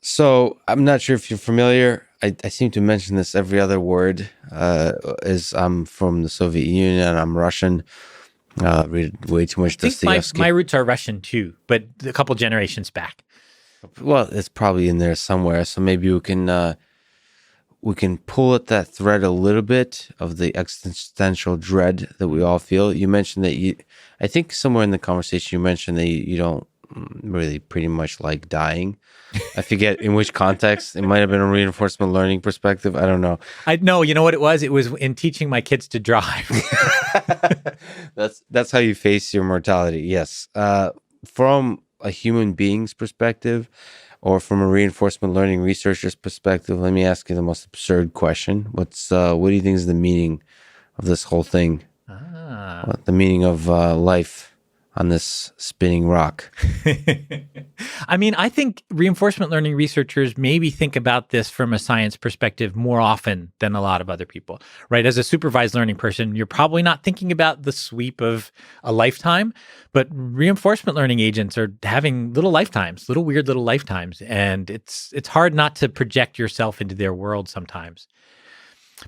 So I'm not sure if you're familiar. I seem to mention this every other word. Is I'm from the Soviet Union and I'm Russian. Read way too I much think my Dostoevsky. roots are Russian too, but a couple generations back. Well, it's probably in there somewhere. So maybe we can pull at that thread a little bit of the existential dread that we all feel. You mentioned that I think somewhere in the conversation you mentioned that you don't really pretty much like dying. I forget in which context. It might have been a reinforcement learning perspective. I don't know. I know, you know what it was? It was in teaching my kids to drive. That's how you face your mortality. Yes. From a human being's perspective, or from a reinforcement learning researcher's perspective, let me ask you the most absurd question. What do you think is the meaning of this whole thing? Ah. What the meaning of life on this spinning rock? I mean, I think reinforcement learning researchers maybe think about this from a science perspective more often than a lot of other people, right? As a supervised learning person, you're probably not thinking about the sweep of a lifetime, but reinforcement learning agents are having little lifetimes, little weird little lifetimes, and it's hard not to project yourself into their world sometimes.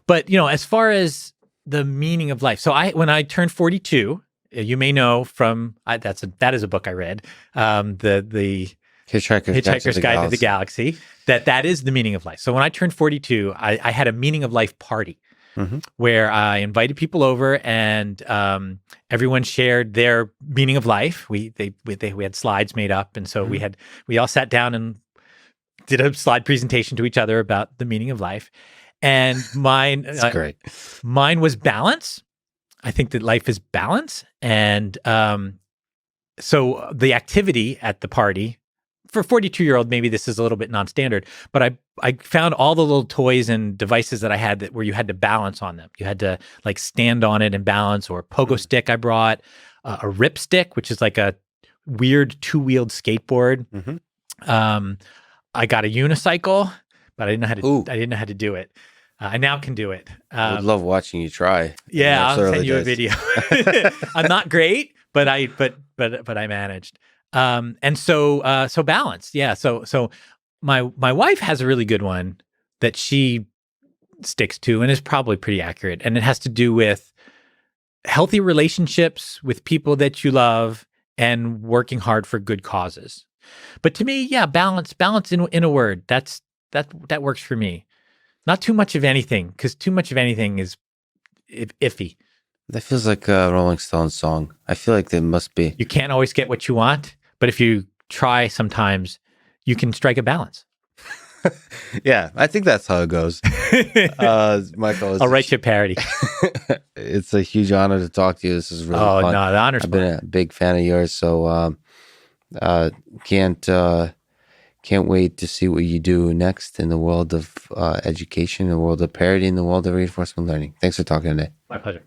But, as far as the meaning of life, so when I turned 42, you may know from that is a book I read, the Hitchhiker's Guide to the Galaxy, that is the meaning of life. So when I turned 42, I had a meaning of life party Mm-hmm. where I invited people over and everyone shared their meaning of life. We had slides made up, and so Mm-hmm. we all sat down and did a slide presentation to each other about the meaning of life. And It's great. mine was balance. I think that life is balance. And so the activity at the party, for a 42-year-old, maybe this is a little bit non-standard, but I found all the little toys and devices that I had where you had to balance on them. You had to like stand on it and balance, or a pogo stick I brought, a rip stick, which is like a weird two-wheeled skateboard. Mm-hmm. I got a unicycle, but I Ooh, didn't know how to do it. I now can do it. I would love watching you try in Yeah, those I'll early send you a days. video. I'm not great, but I managed. And so balance. Yeah. So my wife has a really good one that she sticks to and is probably pretty accurate. And it has to do with healthy relationships with people that you love and working hard for good causes. But to me, yeah, balance in a word. That works for me. Not too much of anything, because too much of anything is iffy. That feels like a Rolling Stones song. I feel like there must be. You can't always get what you want, but if you try sometimes, you can strike a balance. Yeah, I think that's how it goes. Michael, I'll write you a parody. it's a huge honor to talk to you. This is really Oh, fun. no, the honor's I've been a big fan of yours, so can't wait to see what you do next in the world of education, in the world of parody, in the world of reinforcement learning. Thanks for talking today. my pleasure.